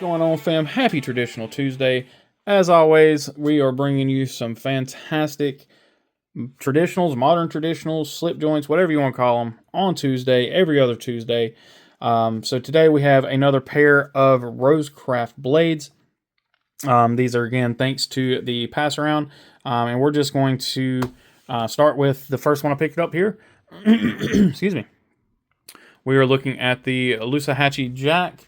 going on, fam? Happy Traditional Tuesday. As always, we are bringing you some fantastic traditionals, modern traditionals, slip joints, whatever you want to call them, on Tuesday, every other Tuesday. So today we have another pair of RoseCraft Blades. These are, again, thanks to the pass around. And we're just going to start with the first one I picked up here. Excuse me. We are looking at the Loosahatchie jack.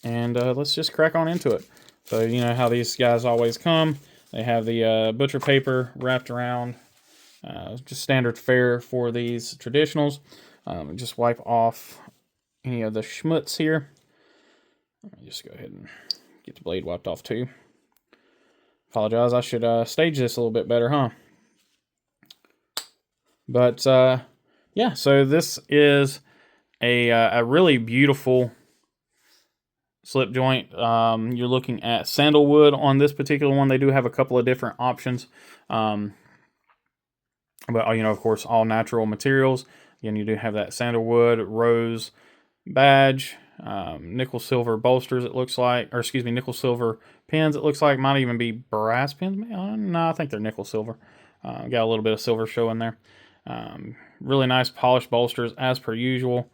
Let's just crack on into it. So, you know how these guys always come. They have the butcher paper wrapped around. Just standard fare for these traditionals. Just wipe off any of the schmutz here. Let me just go ahead and get the blade wiped off too. Apologize, I should stage this a little bit better, huh? But, yeah, so this is a really beautiful slip joint. You're looking at sandalwood on this particular one. They do have a couple of different options. But, you know, of course, all natural materials. Again, you do have that sandalwood, rose badge, nickel silver bolsters, it looks like. Or, excuse me, nickel silver pins, it looks like. Might even be brass pins. No, I think they're nickel silver. Got a little bit of silver showing there. Really nice polished bolsters, as per usual.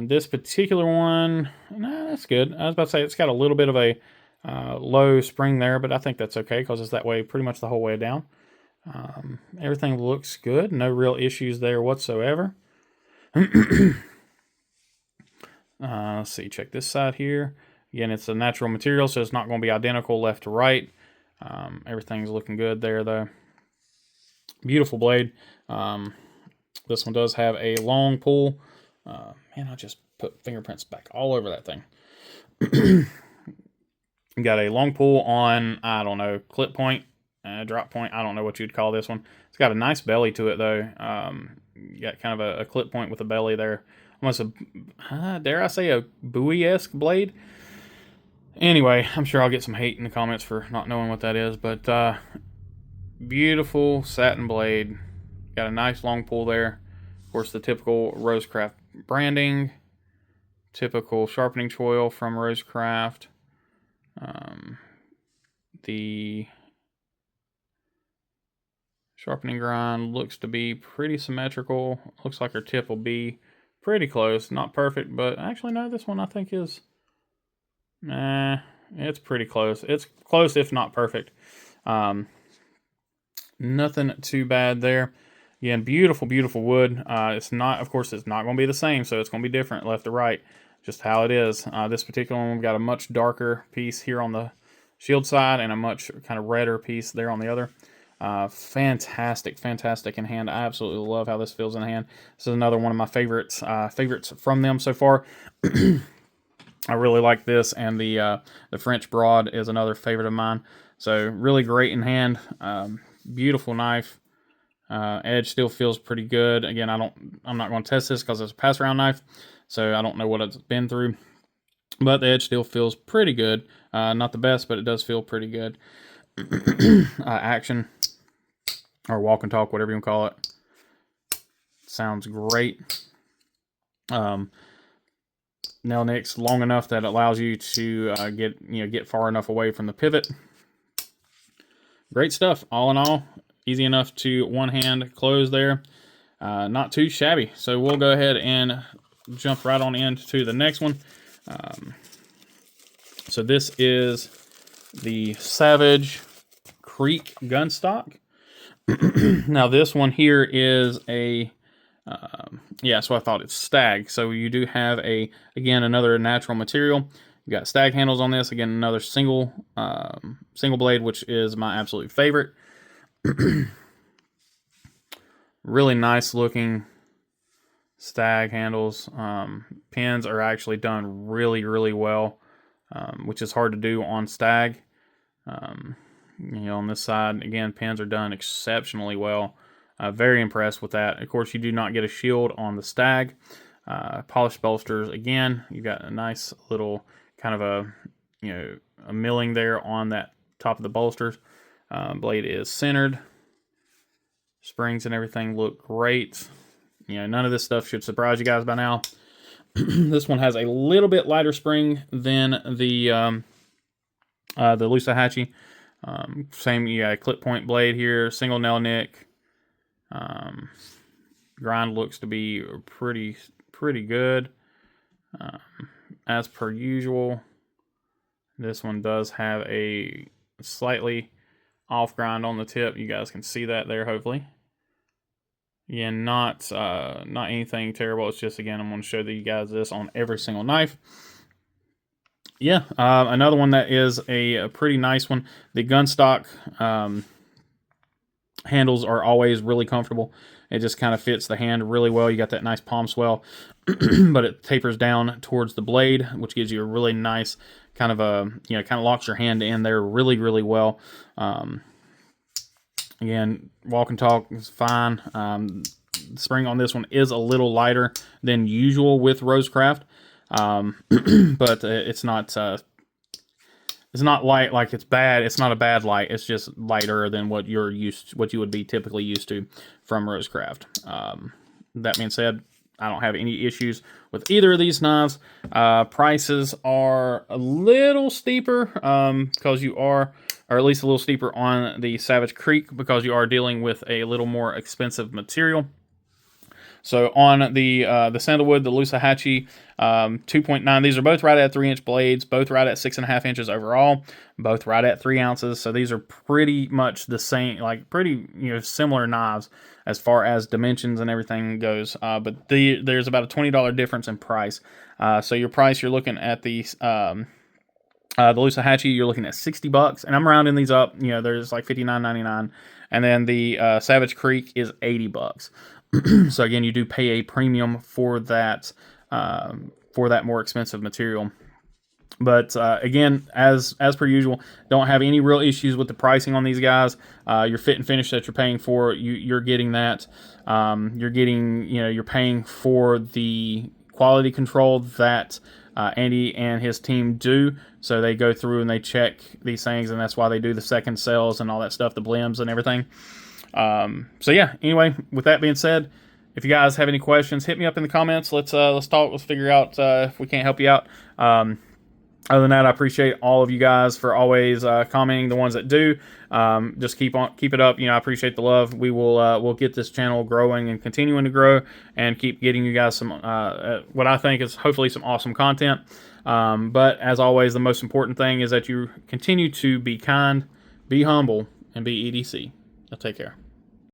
This particular one, nah, that's good. I was about to say it's got a little bit of a low spring there, but I think that's okay because it's that way pretty much the whole way down. Everything looks good. No real issues there whatsoever. Let's see. Check this side here. Again, it's a natural material, so it's not going to be identical left to right. Everything's looking good there, though. Beautiful blade. This one does have a long pull. Man, I just put fingerprints back all over that thing. Got a long pull on, I don't know, clip point, drop point. I don't know what you'd call this one. It's got a nice belly to it, though. You got kind of a clip point with a belly there. Almost a, dare I say, a buoy-esque blade. Anyway, I'm sure I'll get some hate in the comments for not knowing what that is, but beautiful satin blade. Got a nice long pull there. Of course, the typical RoseCraft branding. Typical sharpening choil from RoseCraft. The sharpening grind looks to be pretty symmetrical. Looks like her tip will be pretty close. Not perfect, but actually, no, this one I think is... it's pretty close. It's close, if not perfect. Nothing too bad there. Again, beautiful, beautiful wood. It's not, of course, it's not going to be the same, so it's going to be different left to right, just how it is. This particular one, we've got a much darker piece here on the shield side and a much kind of redder piece there on the other. Fantastic, fantastic in hand. I absolutely love how this feels in hand. This is another one of my favorites from them so far. I really like this, and the French Broad is another favorite of mine. So really great in hand. Beautiful knife. Edge still feels pretty good. Again, I'm not going to test this because it's a pass around knife, so I don't know what it's been through. But the edge still feels pretty good. Not the best, but it does feel pretty good. Action, or walk and talk, whatever you want to call it. Sounds great. Nail nicks long enough that it allows you to get far enough away from the pivot. Great stuff. All in all, easy enough to one hand close there. Not too shabby. So we'll go ahead and jump right on into the next one. So this is the Savage Creek Gunstock. Now this one here is a yeah, so I thought it's stag. So you do have again another natural material. You got stag handles on this. Again, another single blade, which is my absolute favorite. Really nice looking stag handles. Pins are actually done really, really well, which is hard to do on stag. On this side, again, pins are done exceptionally well. Very impressed with that. Of course, you do not get a shield on the stag. Polished bolsters, again, you got a nice little kind of a milling there on that top of the bolsters. Blade is centered. Springs and everything look great. None of this stuff should surprise you guys by now. This one has a little bit lighter spring than the Loosahatchie. Same, you got a clip point blade here, single nail nick. Grind looks to be pretty good. As per usual, this one does have a slightly off grind on the tip. You guys can see that there, hopefully. Yeah, not anything terrible. It's just, again, I'm going to show you guys this on every single knife. Yeah, another one that is a pretty nice one. The Gunstock handles are always really comfortable. It just kind of fits the hand really well. You got that nice palm swell, but it tapers down towards the blade, which gives you a really nice kind of kind of locks your hand in there really, really well. Again, walk and talk is fine. The spring on this one is a little lighter than usual with RoseCraft, but it's not light like it's bad. It's not a bad light. It's just lighter than what you would be typically used to from RoseCraft. That being said, I don't have any issues with either of these knives. Prices are a little steeper because you are, or at least a little steeper on the Savage Creek because you are dealing with a little more expensive material. So on the Sandalwood, the Loosahatchie 2.9, these are both right at 3-inch blades, both right at 6.5 inches overall, both right at 3 ounces. So these are pretty much the same, like pretty similar knives as far as dimensions and everything goes. But there's about a $20 difference in price. So your price, you're looking at the Loosahatchie, you're looking at $60, and I'm rounding these up. There's like $59.99, and then the Savage Creek is $80. So again, you do pay a premium for that more expensive material. But again, as per usual, don't have any real issues with the pricing on these guys. Your fit and finish that you're paying for, you're getting that. You're paying for the quality control that Andy and his team do. So they go through and they check these things, and that's why they do the second cells and all that stuff, the blims and everything. So yeah, anyway, with that being said, if you guys have any questions, hit me up in the comments. Let's talk. Let's figure out if we can't help you out. Other than that, I appreciate all of you guys for always commenting. The ones that do, just keep it up. I appreciate the love. We'll get this channel growing and continuing to grow, and keep getting you guys some what I think is hopefully some awesome content. But as always, the most important thing is that you continue to be kind, be humble, and be EDC. Take care.